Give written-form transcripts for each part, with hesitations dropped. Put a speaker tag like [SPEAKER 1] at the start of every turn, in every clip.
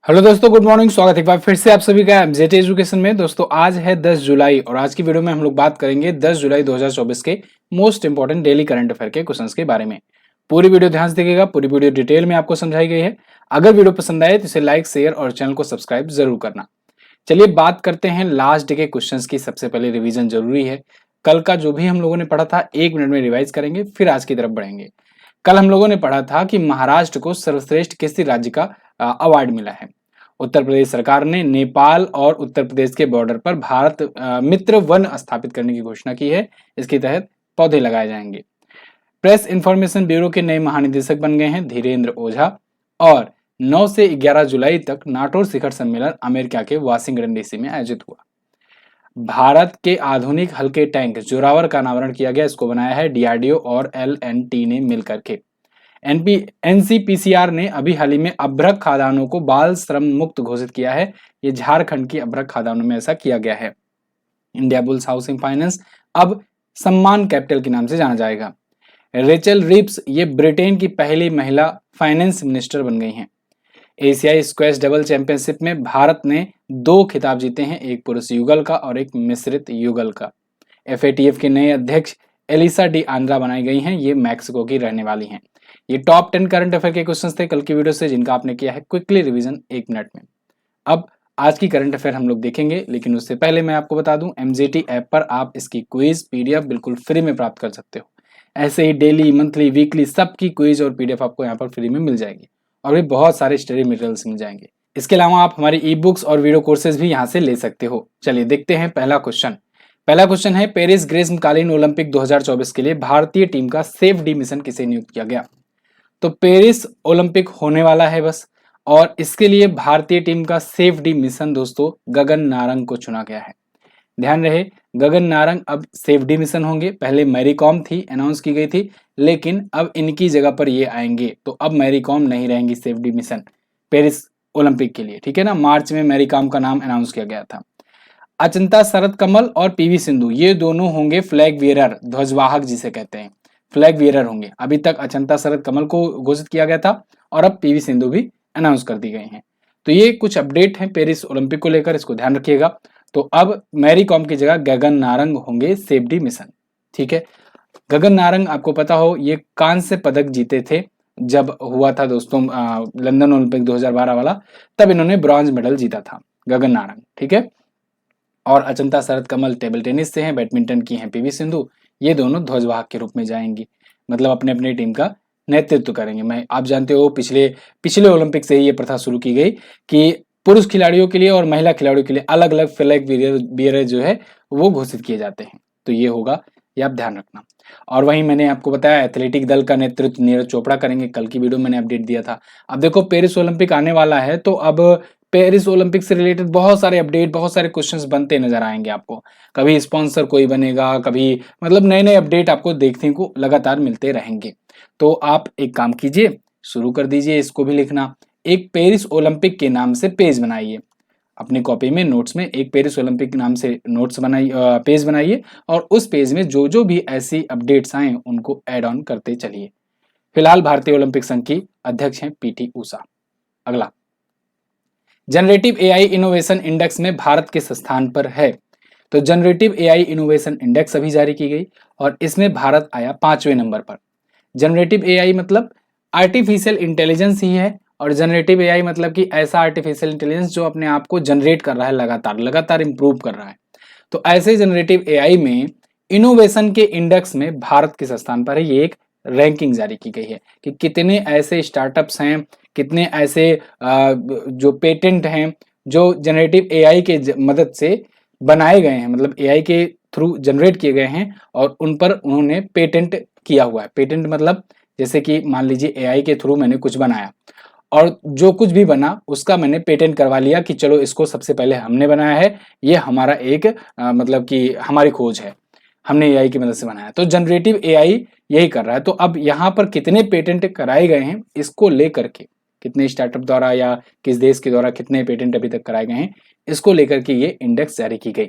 [SPEAKER 1] Hello दोस्तों, good morning. स्वागत है एक बार फिर से आप सभी का एमजेटी एजुकेशन में। दोस्तों आज है 10 जुलाई और आज की वीडियो में हम लोग बात करेंगे 10 जुलाई 2024 के most important daily current affair के क्वेश्चंस के बारे में। पूरी वीडियो ध्यान से देखिएगा, पूरी वीडियो डिटेल में आपको समझाई गई है। अगर वीडियो पसंद आए तो इसे लाइक, शेयर और चैनल को सब्सक्राइब जरूर करना। चलिए बात करते हैं लास्ट डे के क्वेश्चंस की। सबसे पहले रिवीजन जरूरी है। कल का जो भी हम लोगों ने पढ़ा था 1 मिनट में रिवाइज करेंगे, फिर आज की तरफ बढ़ेंगे। कल हम लोगों ने पढ़ा था कि महाराष्ट्र को सर्वश्रेष्ठ किस राज्य का अवार्ड मिला है। उत्तर प्रदेश सरकार ने नेपाल और उत्तर प्रदेश के बॉर्डर पर भारत मित्र वन स्थापित करने की घोषणा की है। इसके तहत पौधे लगाए जाएंगे। प्रेस इंफॉर्मेशन ब्यूरो के नए महानिदेशक बन गए हैं धीरेन्द्र ओझा। और 9 से 11 जुलाई तक नाटो शिखर सम्मेलन अमेरिका के वाशिंगटन डीसी में आयोजित हुआ। भारत के आधुनिक हल्के टैंक जोरावर का अनावरण किया गया। इसको बनाया है डीआरडीओ और एलएनटी ने मिलकर के। एनसीपीसीआर ने अभी हाल ही में अभ्रक खादानों को बाल श्रम मुक्त घोषित किया है। ये झारखंड की अभ्रक खादानों में ऐसा किया गया है। इंडिया बुल्स हाउसिंग फाइनेंस अब सम्मान कैपिटल के नाम से जाना जाएगा। रेचल रिप्स ये ब्रिटेन की पहली महिला फाइनेंस मिनिस्टर बन गई हैं। एशियाई स्क्वैश डबल चैंपियनशिप में भारत ने 2 खिताब जीते हैं, एक पुरुष युगल का और एक मिश्रित युगल का। एफएटीएफ के नए अध्यक्ष एलिसा डी आंद्रा बनाई गई हैं। ये मैक्सिको की रहने वाली हैं। ये टॉप 10 करंट अफेयर के क्वेश्चंस थे कल की वीडियो से, जिनका आपने किया है क्विकली रिवीजन 1 मिनट में। अब आज की करंट अफेयर हम लोग देखेंगे, लेकिन उससे पहले मैं आपको बता दूं एमजेटी ऐप पर आप इसकी क्विज पीडीएफ बिल्कुल फ्री में प्राप्त कर सकते हो। ऐसे ही डेली, मंथली, वीकली सबकी क्विज और पीडीएफ आपको यहाँ पर फ्री में मिल जाएगी और भी बहुत सारे स्टडी मटेरियल्स मिल जाएंगे। इसके अलावा आप हमारी ई बुक्स और वीडियो कोर्सेज भी यहाँ से ले सकते हो। चलिए देखते हैं पहला क्वेश्चन है पेरिस ग्रीष्मकालीन ओलंपिक 2024 के लिए भारतीय टीम का सेफ डी मिशन किसे नियुक्त किया गया। तो पेरिस ओलंपिक होने वाला है बस, और इसके लिए भारतीय टीम का सेफ डी मिशन दोस्तों गगन नारंग को चुना गया है। ध्यान रहे, गगन नारंग अब सेफ डी मिशन होंगे। पहले मैरी कॉम थी, अनाउंस की गई थी, लेकिन अब इनकी जगह पर ये आएंगे। तो अब मैरी कॉम नहीं रहेंगी safe D mission Paris Olympic के लिए, ठीक है ना। मार्च में मैरी कॉम का नाम अनाउंस किया गया था। अचंता शरत कमल और पीवी सिंधु ये दोनों होंगे फ्लैग वियरर, ध्वजवाहक जिसे कहते हैं, फ्लैग वियरर होंगे। अभी तक अचंता शरत कमल को घोषित किया गया था और अब पीवी सिंधु भी अनाउंस कर दी गई हैं। तो ये कुछ अपडेट है पेरिस ओलंपिक को लेकर, इसको ध्यान रखिएगा। तो अब मैरी कॉम की जगह गगन नारंग होंगे सेफ्टी मिशन, ठीक है। गगन नारंग आपको पता हो ये कांस्य पदक जीते थे जब हुआ था दोस्तों लंदन ओलंपिक 2012 वाला, तब इन्होंने ब्रॉन्ज मेडल जीता था गगन नारंग, ठीक है। और अचंता शरत कमल टेबल टेनिस से हैं, बैडमिंटन की हैं पीवी सिंधु। ये दोनों ध्वजवाहक के रूप में जाएंगी, मतलब अपने अपने टीम का नेतृत्व करेंगे। मैं आप जानते हो पिछले पिछले ओलंपिक से ही ये प्रथा शुरू की गई कि पुरुष खिलाड़ियों के लिए और महिला खिलाड़ियों के लिए अलग अलग फ्लैग बियरर जो है वो घोषित किए जाते हैं। तो ये होगा, ये आप ध्यान रखना। और वहीं मैंने आपको बताया एथलेटिक दल का नेतृत्व नीरज चोपड़ा करेंगे। कल की वीडियो मैंने अपडेट दिया था। अब देखो पेरिस ओलंपिक आने वाला है, तो अब पेरिस ओलंपिक से रिलेटेड बहुत सारे अपडेट, बहुत सारे क्वेश्चंस बनते नजर आएंगे आपको। कभी स्पॉन्सर कोई बनेगा, कभी मतलब नए नए अपडेट आपको देखने को लगातार मिलते रहेंगे। तो आप एक काम कीजिए, शुरू कर दीजिए इसको भी लिखना। एक पेरिस ओलंपिक के नाम से पेज बनाइए अपनी कॉपी में, नोट्स में एक पेरिस ओलंपिक के नाम से नोट्स बनाइए, पेज बनाइए, और उस पेज में जो जो भी ऐसी अपडेट्स आए उनको ऐड ऑन करते चलिए। फिलहाल भारतीय ओलंपिक संघ की अध्यक्ष हैं पीटी उषा। अगला, जनरेटिव एआई इनोवेशन इंडेक्स में भारत किस स्थान पर है। तो जनरेटिव एआई इनोवेशन इंडेक्स अभी जारी की गई और इसमें भारत आया 5वें नंबर पर। जनरेटिव एआई मतलब आर्टिफिशियल इंटेलिजेंस ही है, और जनरेटिव एआई मतलब कि ऐसा आर्टिफिशियल इंटेलिजेंस जो अपने आप को जनरेट कर रहा है, लगातार लगातार इंप्रूव कर रहा है। तो ऐसे जनरेटिव एआई में इनोवेशन के इंडेक्स में भारत किस स्थान पर है। ये एक रैंकिंग जारी की गई है कि कितने ऐसे स्टार्टअप्स हैं, कितने ऐसे जो पेटेंट हैं जो जनरेटिव एआई के मदद से बनाए गए हैं, मतलब एआई के थ्रू जनरेट किए गए हैं और उन पर उन्होंने पेटेंट किया हुआ है। पेटेंट मतलब जैसे कि मान लीजिए एआई के थ्रू मैंने कुछ बनाया और जो कुछ भी बना उसका मैंने पेटेंट करवा लिया कि चलो इसको सबसे पहले हमने बनाया है, ये हमारा एक मतलब कि हमारी खोज है, हमने एआई की मदद से बनाया। तो जनरेटिव एआई यही कर रहा है। तो अब यहाँ पर कितने पेटेंट कराए गए हैं इसको लेकर के, कितने स्टार्टअप द्वारा या किस देश के द्वारा कितने पेटेंट अभी तक कराए गए हैं, इसको लेकर के ये इंडेक्स जारी की गई।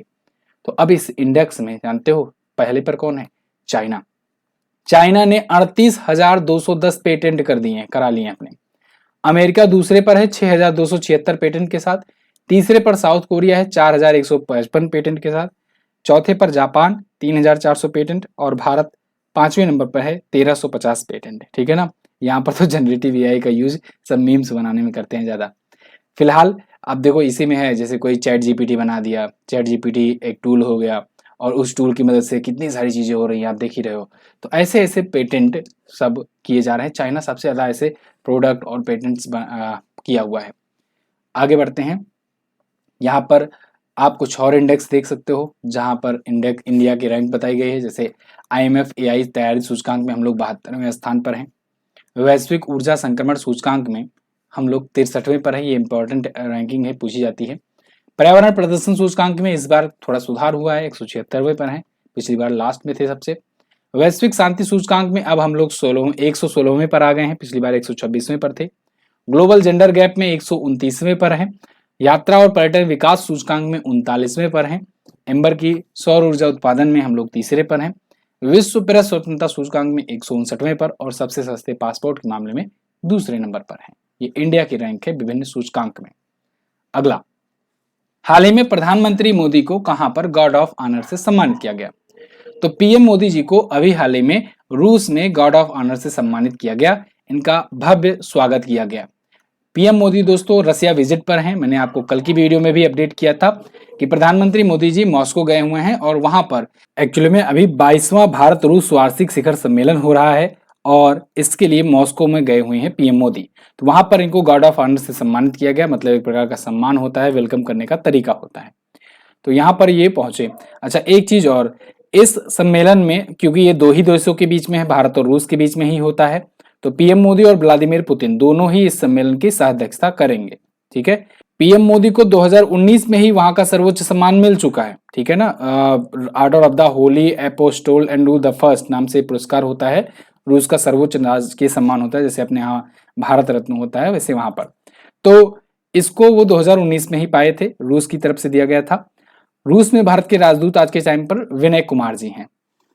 [SPEAKER 1] तो अब इस इंडेक्स में जानते हो पहले पर कौन है। चाइना ने 38,210 पेटेंट कर दिए हैं, करा लिए हैं अपने। अमेरिका दूसरे पर है 6,276 पेटेंट के साथ। तीसरे पर साउथ कोरिया है 4,155 पेटेंट के साथ। चौथे पर जापान 3,400 पेटेंट और भारत 5वें नंबर पर है 1,350 पेटेंट। ठीक है ना। यहाँ पर तो जनरेटिव एआई का यूज सब मीम्स बनाने में करते हैं ज्यादा। फिलहाल अब देखो इसी में है, जैसे कोई चैट जीपीटी बना दिया। चैट जीपीटी एक टूल हो गया और उस टूल की मदद से कितनी सारी चीजें हो रही हैं, आप देख ही रहे हो। तो ऐसे ऐसे पेटेंट सब किए जा रहे हैं। चाइना सबसे ज्यादा ऐसे प्रोडक्ट और पेटेंट्स किया हुआ है। आगे बढ़ते हैं। यहाँ पर आप कुछ और इंडेक्स देख सकते हो जहां पर इंडेक्स इंडिया की रैंक बताई गई है। जैसे IMF एआई तैयारी सूचकांक में हम लोग 72वें स्थान पर हैं। वैश्विक ऊर्जा संक्रमण सूचकांक में हम लोग 63वें पर है। ये इंपॉर्टेंट रैंकिंग है, पूछी जाती है। पर्यावरण प्रदर्शन सूचकांक में इस बार थोड़ा सुधार हुआ है, 176वें पर है। पिछली बार लास्ट में थे सबसे। वैश्विक शांति सूचकांक में अब हम लोग 116वें पर आ गए हैं, पिछली बार 126वें पर थे। ग्लोबल जेंडर गैप में 129वें पर है। यात्रा और पर्यटन विकास सूचकांक में 39वें पर हैं। एम्बर की सौर ऊर्जा उत्पादन में हम लोग तीसरे पर हैं। विश्व प्रेस स्वतंत्रता सूचकांक में 159वें पर और सबसे सस्ते पासपोर्ट के मामले में दूसरे नंबर पर है। ये इंडिया की रैंक है विभिन्न सूचकांक में। अगला, हाल ही में प्रधानमंत्री मोदी को कहां पर गार्ड ऑफ ऑनर से सम्मानित किया गया? तो पीएम मोदी जी को अभी हाल ही में रूस में गार्ड ऑफ ऑनर से सम्मानित किया गया। इनका भव्य स्वागत किया गया। पीएम मोदी दोस्तों रसिया विजिट पर हैं। मैंने आपको कल की वीडियो में भी अपडेट किया था कि प्रधानमंत्री मोदी जी मॉस्को गए हुए हैं और वहां पर एक्चुअली में अभी 22वां भारत रूस वार्षिक शिखर सम्मेलन हो रहा है और इसके लिए मॉस्को में गए हुए हैं पीएम मोदी। तो वहां पर इनको गार्ड ऑफ ऑनर से सम्मानित किया गया। मतलब एक प्रकार का सम्मान होता है, वेलकम करने का तरीका होता है। तो यहाँ पर ये पहुंचे। अच्छा, एक चीज और, इस सम्मेलन में क्योंकि ये दो ही देशों के बीच में है, भारत और रूस के बीच में ही होता है, तो पीएम मोदी और व्लादिमीर पुतिन दोनों ही इस सम्मेलन की सह अध्यक्षता करेंगे। ठीक है। पीएम मोदी को 2019 में ही वहां का सर्वोच्च सम्मान मिल चुका है। ठीक है ना। Order of the holy apostle Andrew the first नाम से पुरस्कार होता है। रूस का सर्वोच्च राजकीय सम्मान होता है, जैसे अपने यहाँ भारत रत्न होता है वैसे वहां पर। तो इसको वो 2019 में ही पाए थे, रूस की तरफ से दिया गया था। रूस में भारत के राजदूत आज के टाइम पर विनय कुमार जी हैं।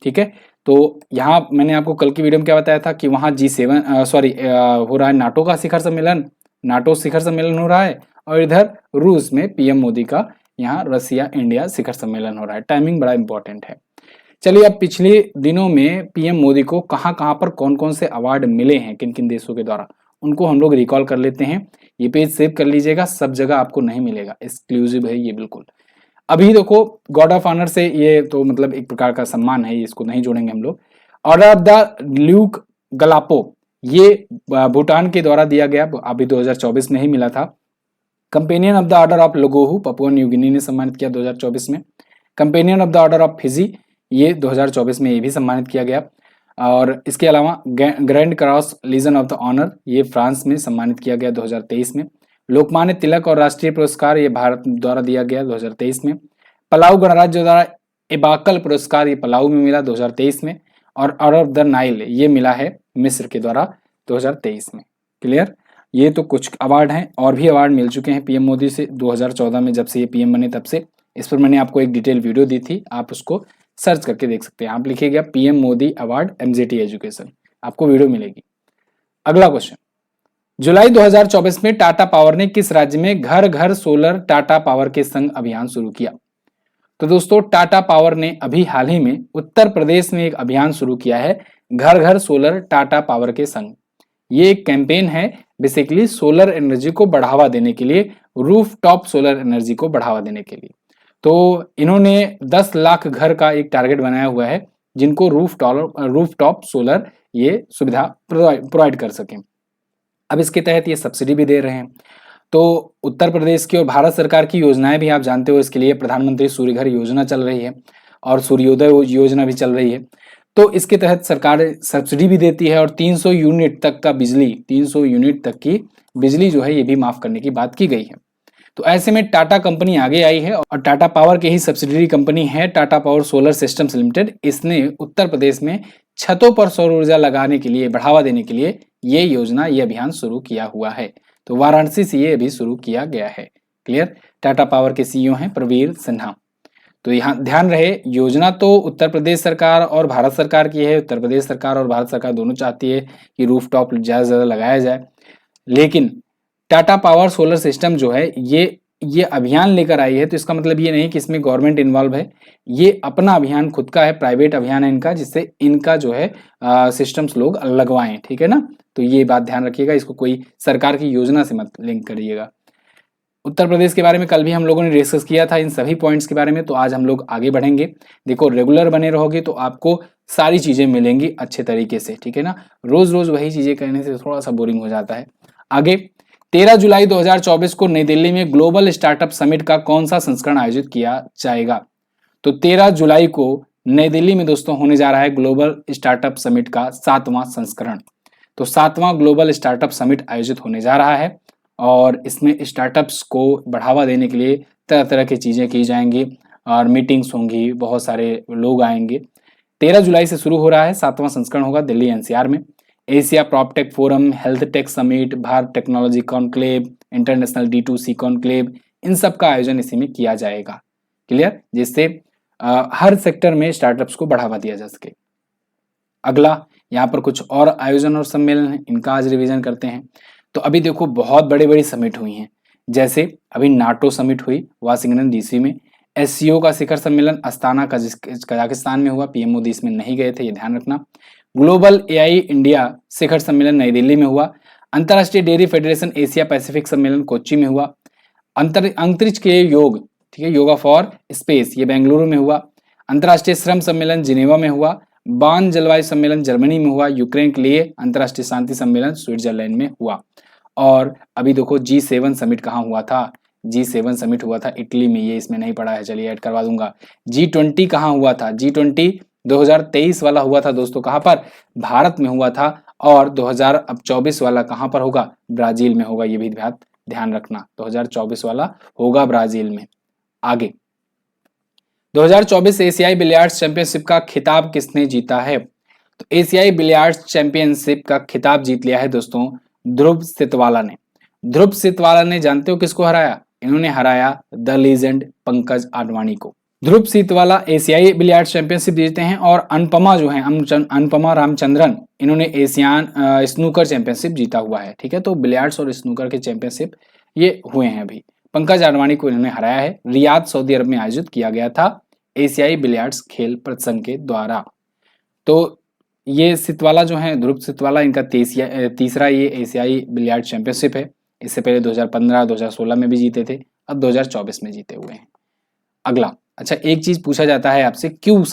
[SPEAKER 1] ठीक है। तो यहाँ मैंने आपको कल की वीडियो में क्या बताया था कि वहाँ G7 हो रहा है नाटो का शिखर सम्मेलन, नाटो शिखर सम्मेलन हो रहा है और इधर रूस में पीएम मोदी का यहाँ रसिया इंडिया शिखर सम्मेलन हो रहा है। टाइमिंग बड़ा इंपॉर्टेंट है। चलिए, अब पिछले दिनों में पीएम मोदी को कहाँ पर कौन कौन से अवार्ड मिले हैं किन किन देशों के द्वारा, उनको हम लोग रिकॉल कर लेते हैं। ये पेज सेव कर लीजिएगा, सब जगह आपको नहीं मिलेगा, एक्सक्लूसिव है ये बिल्कुल। अभी देखो गार्ड ऑफ ऑनर से ये तो मतलब एक प्रकार का सम्मान है, इसको नहीं जोड़ेंगे हम लोग। ऑर्डर ऑफ द ल्यूक गलापो, ये भूटान के द्वारा दिया गया, अभी 2024 में ही मिला था। Companion of the order of लोगोहू Papua New Guinea ने सम्मानित किया 2024 में। Companion of the order of Fiji, ये 2024 में ये भी सम्मानित किया गया। और इसके अलावा grand cross legion of the honour, ये फ्रांस में सम्मानित किया गया 2023 में। लोकमान्य तिलक और राष्ट्रीय पुरस्कार, ये भारत द्वारा दिया गया 2023 में। पलाऊ गणराज्य द्वारा इबाकल पुरस्कार, ये पलाऊ में मिला 2023 में। और ऑर्डर ऑफ द नाइल, ये मिला है मिस्र के द्वारा 2023 में। क्लियर। ये तो कुछ अवार्ड हैं, और भी अवार्ड मिल चुके हैं पीएम मोदी से 2014 में, जब से ये पीएम बने तब से। इस पर मैंने आपको एक डिटेल वीडियो दी थी, आप उसको सर्च करके देख सकते हैं। आप लिखिएगा PM Modi award MJT education, आपको वीडियो मिलेगी। अगला क्वेश्चन, जुलाई 2024 में टाटा पावर ने किस राज्य में घर घर सोलर टाटा पावर के संग अभियान शुरू किया? तो दोस्तों टाटा पावर ने अभी हाल ही में उत्तर प्रदेश में एक अभियान शुरू किया है, घर घर सोलर टाटा पावर के संग। ये एक कैंपेन है बेसिकली सोलर एनर्जी को बढ़ावा देने के लिए, रूफ टॉप सोलर एनर्जी को बढ़ावा देने के लिए। तो इन्होंने 10 लाख घर का एक टारगेट बनाया हुआ है जिनको रूफ टॉप सोलर ये सुविधा प्रोवाइड कर सकें। अब इसके तहत ये सब्सिडी भी दे रहे हैं। तो उत्तर प्रदेश की और भारत सरकार की योजनाएं भी आप जानते हो, इसके लिए प्रधानमंत्री सूर्य घर योजना चल रही है और सूर्योदय योजना भी चल रही है। तो इसके तहत सरकार सब्सिडी भी देती है और 300 यूनिट तक का बिजली, 300 यूनिट तक की बिजली जो है ये भी माफ करने की बात की गई है। तो ऐसे में टाटा कंपनी आगे आई है और टाटा पावर की ही सब्सिडरी कंपनी है Tata power solar systems limited. इसने उत्तर प्रदेश में छतों पर सौर ऊर्जा लगाने के लिए, बढ़ावा देने के लिए ये योजना, ये अभियान शुरू किया हुआ है। तो वाराणसी से ये अभी शुरू किया गया है। क्लियर। टाटा पावर के CEO हैं प्रवीर सिन्हा। तो यहाँ ध्यान रहे, योजना तो उत्तर प्रदेश सरकार और भारत सरकार की है। उत्तर प्रदेश सरकार और भारत सरकार दोनों चाहती है कि रूफ टॉप ज्यादा से ज्यादा लगाया जाए, लेकिन टाटा पावर सोलर सिस्टम जो है ये अभियान लेकर आई है, तो इसका मतलब ये नहीं कि इसमें गवर्नमेंट इन्वॉल्व है, ये अपना अभियान खुद का है, प्राइवेट अभियान है इनका, जिससे इनका जो है सिस्टम्स लोग लगवाएं, ठीक है ना। तो ये बात ध्यान रखिएगा, इसको कोई सरकार की योजना से मत लिंक करिएगा। उत्तर प्रदेश के बारे में कल भी हम लोगों ने डिस्कस किया था इन सभी पॉइंट्स के बारे में, तो आज हम लोग आगे बढ़ेंगे। देखो रेगुलर बने रहोगे तो आपको सारी चीजें मिलेंगी अच्छे तरीके से, ठीक है ना। रोज रोज वही चीजें करने से थोड़ा सा बोरिंग हो जाता है। आगे 13 जुलाई 2024 को नई दिल्ली में ग्लोबल स्टार्टअप समिट का कौन सा संस्करण आयोजित किया जाएगा? तो 13 जुलाई को नई दिल्ली में दोस्तों होने जा रहा है ग्लोबल स्टार्टअप समिट का 7वां संस्करण। तो 7वां ग्लोबल स्टार्टअप समिट आयोजित होने जा रहा है और इसमें स्टार्टअप्स को बढ़ावा देने के लिए तरह तरह की चीजें की जाएंगी और मीटिंग्स होंगी, बहुत सारे लोग आएंगे। 13 जुलाई से शुरू हो रहा है, 7वां संस्करण होगा दिल्ली एनसीआर में। Asia proptech forum, health tech summit, Bharat technology conclave, international D2C conclave, इन सब का आयोजन इसी में किया जाएगा। क्लियर, जिससे हर सेक्टर में स्टार्टअप्स को बढ़ावा दिया जा सके। अगला यहाँ पर कुछ और आयोजन और सम्मेलन है, इनका आज रिवीजन करते हैं। तो अभी देखो बहुत बड़ी बड़ी समिट हुई हैं, जैसे अभी नाटो समिट हुई वाशिंगटन DC में, SCO का शिखर सम्मेलन अस्ताना कजाकिस्तान में हुआ, पीएम मोदी इसमें नहीं गए थे, ये ध्यान रखना। ग्लोबल AI इंडिया शिखर सम्मेलन नई दिल्ली में हुआ। अंतर्राष्ट्रीय डेयरी फेडरेशन एशिया पैसिफिक सम्मेलन कोच्चि में हुआ। अंतरिक्ष के योग, ठीक है, योगा फॉर स्पेस, ये बेंगलुरु में हुआ। अंतर्राष्ट्रीय श्रम सम्मेलन जिनेवा में हुआ। बान जलवायु सम्मेलन जर्मनी में हुआ। यूक्रेन के लिए अंतर्राष्ट्रीय शांति सम्मेलन स्विट्जरलैंड में हुआ। और अभी देखो G7 समिट कहाँ हुआ था? G7 समिट हुआ था इटली में, ये इसमें नहीं पड़ा है, चलिए ऐड करवा दूंगा। G20 कहाँ हुआ था? G20 2023 वाला हुआ था दोस्तों, कहाँ पर? भारत में हुआ था। और 2024 वाला कहाँ पर होगा? ब्राजील में होगा, ये भी ध्यान रखना, 2024 वाला होगा ब्राजील में। आगे 2024 एशियाई बिलियर्ड्स चैंपियनशिप का खिताब किसने जीता है? तो एशियाई बिलियर्ड्स चैंपियनशिप का खिताब जीत लिया है दोस्तों ध्रुव सितवाला ने। ध्रुव सितवाला ने जानते हो किसको हराया? इन्होंने हराया द लीजेंड पंकज आडवाणी को। ध्रुव सितवाला एशियाई बिलियर्ड्स चैंपियनशिप जीते हैं और अनुपमा जो है अनुपमा रामचंद्रन, इन्होंने एशियान स्नूकर चैंपियनशिप जीता हुआ है, ठीक है। तो बिलियर्ड्स और स्नूकर के चैंपियनशिप ये हुए हैं अभी। पंकज आडवाणी को इन्होंने हराया है। रियाद सऊदी अरब में आयोजित किया गया था एशियाई बिलियर्ड्स खेल प्रसंघ के द्वारा। तो ये सितवाला जो है, ध्रुव सितवाला, इनका तीसरा ये एशियाई बिलियर्ड चैंपियनशिप है। इससे पहले 2015 2016 में भी जीते थे, अब 2024 में जीते हुए हैं। अगला, अच्छा एक चीज पूछा जाता है आपसे, क्यू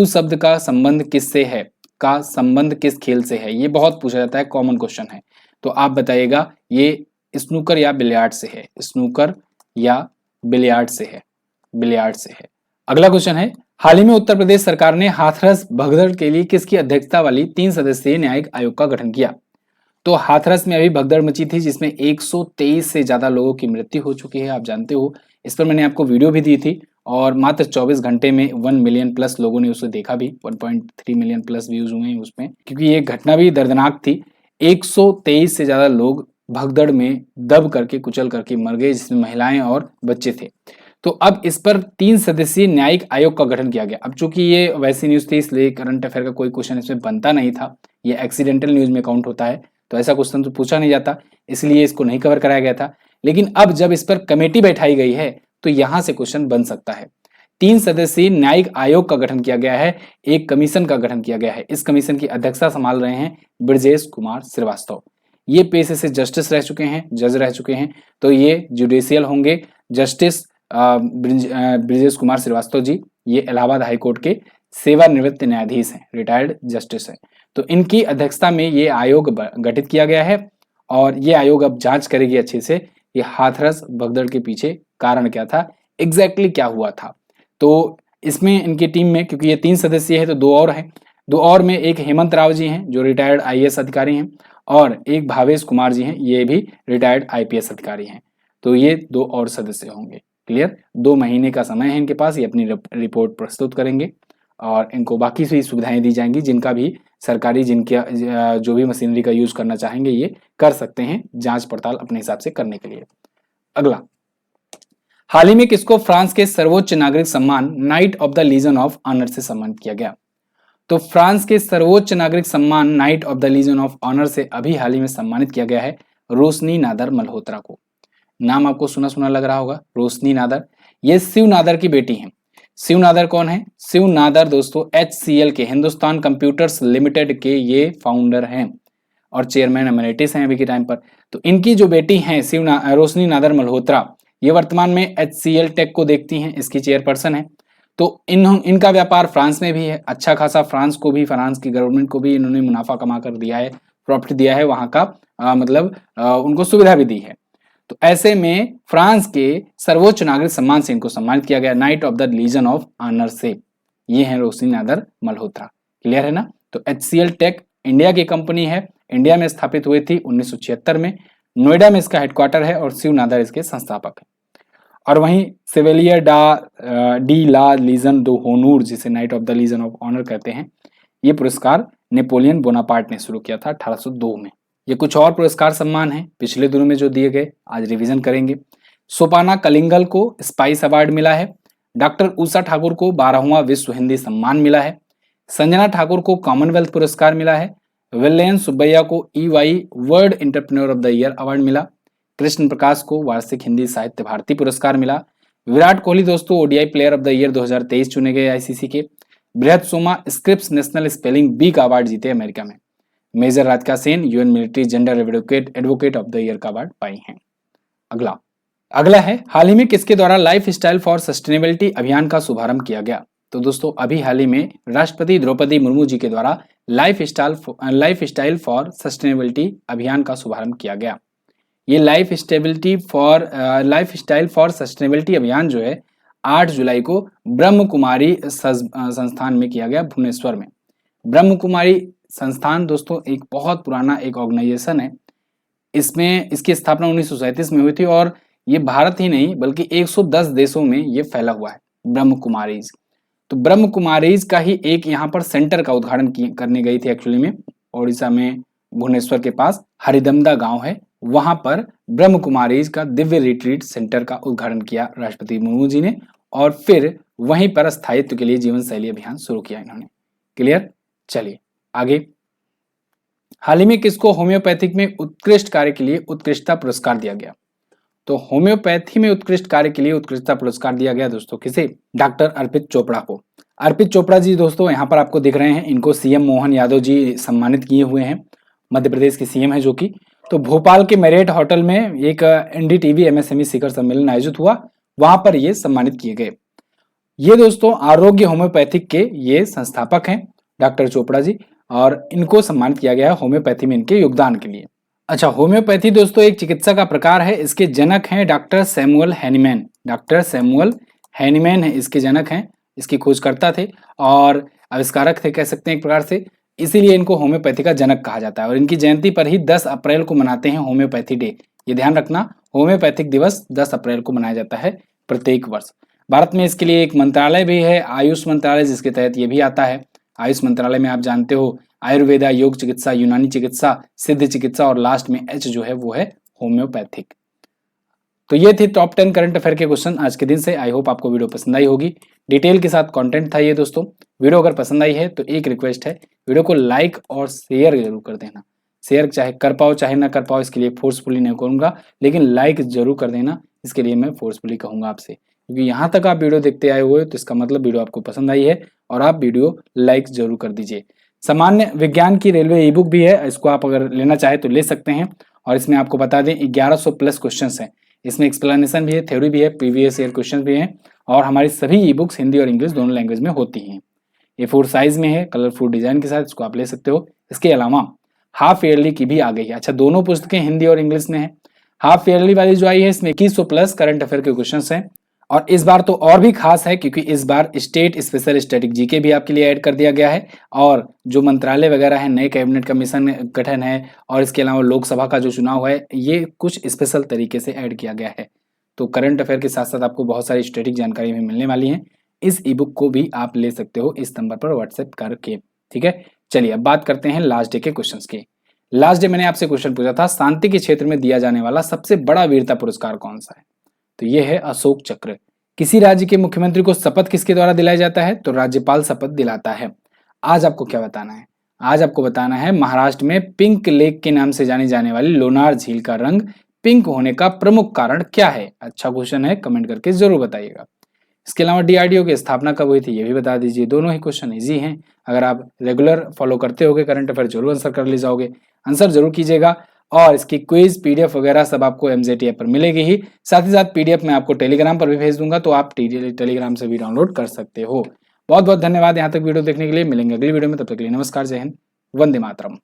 [SPEAKER 1] शब्द का संबंध किससे है? का संबंध किस खेल से है? ये बहुत पूछा जाता है, कॉमन क्वेश्चन है। तो आप बताइएगा ये स्नूकर या बिलियर्ड से है? स्नूकर या बिलियर्ड से है? बिलियर्ड से है। अगला क्वेश्चन है, हाल ही में उत्तर प्रदेश सरकार ने हाथरस भगदड़ के लिए किसकी अध्यक्षता वाली 3 सदस्यीय न्यायिक आयोग का गठन किया? तो हाथरस में अभी भगदड़ मची थी जिसमें 123 से ज्यादा लोगों की मृत्यु हो चुकी है, आप जानते हो। इस पर मैंने आपको वीडियो भी दी थी और मात्र 24 घंटे में 1 मिलियन प्लस लोगों ने उसे देखा भी, 1.3 मिलियन प्लस व्यूज हुए हैं उसमें, क्योंकि ये घटना भी दर्दनाक थी। 123 से ज्यादा लोग भगदड़ में दब करके कुचल करके मर गए, जिसमें महिलाएं और बच्चे थे। तो अब इस पर 3 सदस्यीय न्यायिक आयोग का गठन किया गया। अब चूंकि ये वैसी न्यूज थी इसलिए करंट अफेयर का कोई क्वेश्चन इसमें बनता नहीं था, ये एक्सीडेंटल न्यूज में काउंट होता है, तो ऐसा क्वेश्चन तो पूछा नहीं जाता, इसलिए इसको नहीं कवर कराया गया था। लेकिन अब जब इस पर कमेटी बैठाई गई है तो यहां से क्वेश्चन बन सकता है। 3 सदस्यीय न्यायिक आयोग का गठन किया गया है, एक कमीशन का गठन किया गया है। इस कमीशन की अध्यक्षता संभाल रहे हैं ब्रजेश कुमार श्रीवास्तव। ये पेशे से जस्टिस रह चुके हैं, जज रह चुके हैं, तो ये जुडिशियल होंगे जस्टिस ब्रजेश कुमार श्रीवास्तव जी। ये इलाहाबाद हाईकोर्ट के सेवानिवृत्त न्यायाधीश हैं, रिटायर्ड जस्टिस हैं। तो इनकी अध्यक्षता में ये आयोग गठित किया गया है और ये आयोग अब जांच करेगी अच्छे से ये हाथरस भगदड़ के पीछे कारण क्या था, एग्जैक्टली क्या हुआ था। तो इसमें इनकी टीम में, क्योंकि ये 3 सदस्य है तो 2 और हैं, 2 और में एक हेमंत राव जी हैं जो रिटायर्ड IAS अधिकारी हैं और एक भावेश कुमार जी हैं, ये भी रिटायर्ड IPS अधिकारी हैं। तो ये 2 और सदस्य होंगे। क्लियर, 2 महीने का समय है इनके पास, ये अपनी रिपोर्ट प्रस्तुत करेंगे और इनको बाकी भी सुविधाएं दी जाएंगी, जिनका भी सरकारी जिनके जो भी मशीनरी का यूज करना चाहेंगे ये कर सकते हैं, जांच पड़ताल अपने हिसाब से करने के लिए। अगला, हाल ही में किसको फ्रांस के सर्वोच्च नागरिक सम्मान knight of the legion of honour से सम्मानित किया गया? तो फ्रांस के सर्वोच्च नागरिक सम्मान knight of the legion of honour से अभी हाल ही में सम्मानित किया गया है रोशनी नादर मल्होत्रा को। नाम आपको सुना सुना लग रहा होगा, रोशनी नादर। ये शिव नादर की बेटी हैं। शिव नादर कौन है? शिव नादर दोस्तों HCL के, हिंदुस्तान कंप्यूटर्स लिमिटेड के ये फाउंडर हैं और चेयरमैन एमरेटिस हैं अभी के टाइम पर। तो इनकी जो बेटी हैं रोशनी नादर मल्होत्रा, ये वर्तमान में HCL टेक को देखती हैं, इसकी चेयरपर्सन है। तो इनका व्यापार फ्रांस में भी है, अच्छा खासा फ्रांस की गवर्नमेंट को भी इन्होंने मुनाफा कमा कर दिया है, प्रॉफिट दिया है, वहां का उनको सुविधा भी दी है। तो ऐसे में फ्रांस के सर्वोच्च नागरिक सम्मान से इनको सम्मानित किया गया, knight of the legion of honour से। ये है रोशनी नादर मल्होत्रा। क्लियर है ना? तो HCL टेक इंडिया की कंपनी है, इंडिया में स्थापित हुई थी 1976 में, नोएडा में इसका हेडक्वार्टर है और शिव नादर इसके संस्थापक है। और वहीं सेवेलियर डी ला लीजन दो होनूर, जिसे knight of the legion of honour कहते हैं, ये पुरस्कार नेपोलियन बोनापार्ट ने शुरू किया था 1802 में। ये कुछ और पुरस्कार सम्मान हैं पिछले दिनों में जो दिए गए, आज रिवीजन करेंगे। सोपाना कलिंगल को स्पाइस अवार्ड मिला है। डॉक्टर उषा ठाकुर को 12वां विश्व हिंदी सम्मान मिला है। संजना ठाकुर को कॉमनवेल्थ पुरस्कार मिला है। विलियन सुब्बैया को EY world entrepreneur of the year award मिला। कृष्ण प्रकाश को वार्षिक हिंदी साहित्य भारती पुरस्कार मिला। विराट कोहली दोस्तों ODI player of the year 2023 चुने गए ICC के। Bruhat Soma Scripps national spelling bee का अवार्ड जीते अमेरिका में। Major Radhika Sen UN military gender advocate of the year का अवार्ड पाई हैं। अगला है, हाल ही में किसके द्वारा लाइफ स्टाइल फॉर सस्टेनेबिलिटी अभियान का शुभारंभ किया गया? तो दोस्तों अभी हाल ही में राष्ट्रपति द्रौपदी मुर्मू जी के द्वारा लाइफ स्टाइल फॉर सस्टेनेबिलिटी अभियान का शुभारंभ किया गया। ये लाइफ स्टाइल फॉर सस्टेनेबिलिटी अभियान जो है 8 जुलाई को ब्रह्म कुमारी संस्थान में किया गया, भुवनेश्वर में। ब्रह्म कुमारी संस्थान दोस्तों एक बहुत पुराना एक ऑर्गेनाइजेशन है। इसकी स्थापना 1937 में हुई थी और ये भारत ही नहीं बल्कि 110 देशों में ये फैला हुआ है ब्रह्म कुमारीज। तो ब्रह्म कुमारीज का ही एक यहाँ पर सेंटर का उद्घाटन करने गई थी एक्चुअली में, ओडिशा में भुवनेश्वर के पास हरिदमदा गांव है, वहां पर ब्रह्म कुमारीज का दिव्य रिट्रीट सेंटर का उद्घाटन किया राष्ट्रपति मुर्मू जी ने और फिर वहीं पर स्थायित्व के लिए जीवन शैली अभियान शुरू किया इन्होंने। क्लियर? चलिए आगे। हाल ही में किसको होम्योपैथिक में उत्कृष्ट कार्य के लिए उत्कृष्टता पुरस्कार दिया गया? तो होम्योपैथी में उत्कृष्ट कार्य के लिए उत्कृष्टता पुरस्कार दिया गया दोस्तों किसे? डॉक्टर अर्पित चोपड़ा को। अर्पित चोपड़ा जी दोस्तों यहाँ पर आपको दिख रहे हैं, इनको CM मोहन यादव जी सम्मानित किए हुए हैं, मध्य प्रदेश के CM है जो कि। तो भोपाल के मेरिट होटल में एक NDTV MSME शिखर सम्मेलन आयोजित हुआ, वहां पर ये सम्मानित किए गए। ये दोस्तों आरोग्य होम्योपैथिक के ये संस्थापक हैं डॉक्टर चोपड़ा जी, और इनको सम्मानित किया गया है होम्योपैथी में इनके योगदान के लिए। अच्छा, होम्योपैथी दोस्तों एक चिकित्सा का प्रकार है, इसके जनक हैं doctor Samuel Hahnemann. Doctor Samuel Hahnemann है इसके जनक हैं, इसके खोजकर्ता थे और आविष्कारक थे कह सकते हैं एक प्रकार से, इसीलिए इनको होम्योपैथी का जनक कहा जाता है। और इनकी जयंती पर ही 10 अप्रैल को मनाते हैं होम्योपैथी डे। ये ध्यान रखना, होम्योपैथिक दिवस 10 अप्रैल को मनाया जाता है प्रत्येक वर्ष। भारत में इसके लिए एक मंत्रालय भी है, आयुष मंत्रालय, जिसके तहत ये भी आता है। आयुष मंत्रालय में आप जानते हो आयुर्वेदा, योग चिकित्सा, यूनानी चिकित्सा, सिद्ध चिकित्सा और लास्ट में H जो है वो है होम्योपैथिक। तो ये थे टॉप 10 करंट अफेयर के क्वेश्चन आज के दिन से। आई होप आपको वीडियो पसंद आई होगी, डिटेल के साथ कंटेंट था ये दोस्तों। वीडियो अगर पसंद आई है तो एक रिक्वेस्ट है, वीडियो को लाइक और शेयर जरूर कर देना। शेयर चाहे कर पाओ चाहे ना कर पाओ, इसके लिए फोर्सफुली नहीं करूंगा, लेकिन लाइक जरूर कर देना, इसके लिए मैं फोर्सफुली कहूंगा आपसे, क्योंकि यहाँ तक आप वीडियो देखते आए हुए तो इसका मतलब वीडियो आपको पसंद आई है और आप वीडियो लाइक जरूर कर दीजिए। सामान्य विज्ञान की रेलवे ई बुक भी है, इसको आप अगर लेना चाहे तो ले सकते हैं। और इसमें आपको बता दें 1100 प्लस क्वेश्चन हैं, इसमें एक्सप्लेनेशन भी है, थ्योरी भी है, प्रीवियस ईयर क्वेश्चन भी हैं और हमारी सभी ई बुक्स हिंदी और इंग्लिश दोनों लैंग्वेज में होती हैं। ये 4 साइज में है, कलरफुल डिजाइन के साथ, इसको आप ले सकते हो। इसके अलावा हाफ ईयरली की भी आ गई है। अच्छा, दोनों पुस्तकें हिंदी और इंग्लिश में है। हाफ ईयरली वाली जो आई है इसमें 2100 प्लस करंट अफेयर के क्वेश्चन हैं और इस बार तो और भी खास है क्योंकि इस बार स्टेट स्पेशल स्टैटिक जीके भी आपके लिए ऐड कर दिया गया है और जो मंत्रालय वगैरह है, नए कैबिनेट कमीशन गठन है और इसके अलावा लोकसभा का जो चुनाव है, ये कुछ स्पेशल तरीके से ऐड किया गया है। तो करंट अफेयर के साथ साथ आपको बहुत सारी स्टैटिक जानकारी भी मिलने वाली है। इस ई बुक को भी आप ले सकते हो इस नंबर पर व्हाट्सएप करके। ठीक है, चलिए अब बात करते हैं लास्ट डे के क्वेश्चन की। लास्ट डे मैंने आपसे क्वेश्चन पूछा था, शांति के क्षेत्र में दिया जाने वाला सबसे बड़ा वीरता पुरस्कार कौन सा है? तो ये है अशोक चक्र। किसी राज्य के मुख्यमंत्री को शपथ किसके द्वारा दिलाया जाता है? तो राज्यपाल शपथ दिलाता है। आज आपको क्या बताना है? आज आपको बताना है महाराष्ट्र में पिंक लेक के नाम से जानी जाने वाली लोनार झील का रंग पिंक होने का प्रमुख कारण क्या है। अच्छा क्वेश्चन है, कमेंट करके जरूर बताइएगा। इसके अलावा डीआरडीओ की स्थापना कब हुई थी ये भी बता दीजिए। दोनों ही क्वेश्चन इजी हैं, अगर आप रेगुलर फॉलो करते होगे करंट अफेयर जरूर आंसर कर ले जाओगे। आंसर जरूर कीजिएगा और इसकी क्विज पीडीएफ वगैरह सब आपको एमजेटी ऐप पर मिलेगी ही। साथ ही साथ पीडीएफ मैं आपको टेलीग्राम पर भी भेज दूंगा, तो आप टेलीग्राम से भी डाउनलोड कर सकते हो। बहुत बहुत धन्यवाद यहाँ तक वीडियो देखने के लिए। मिलेंगे अगली वीडियो में, तब तक के लिए नमस्कार, जय हिंद, वंदे मातरम।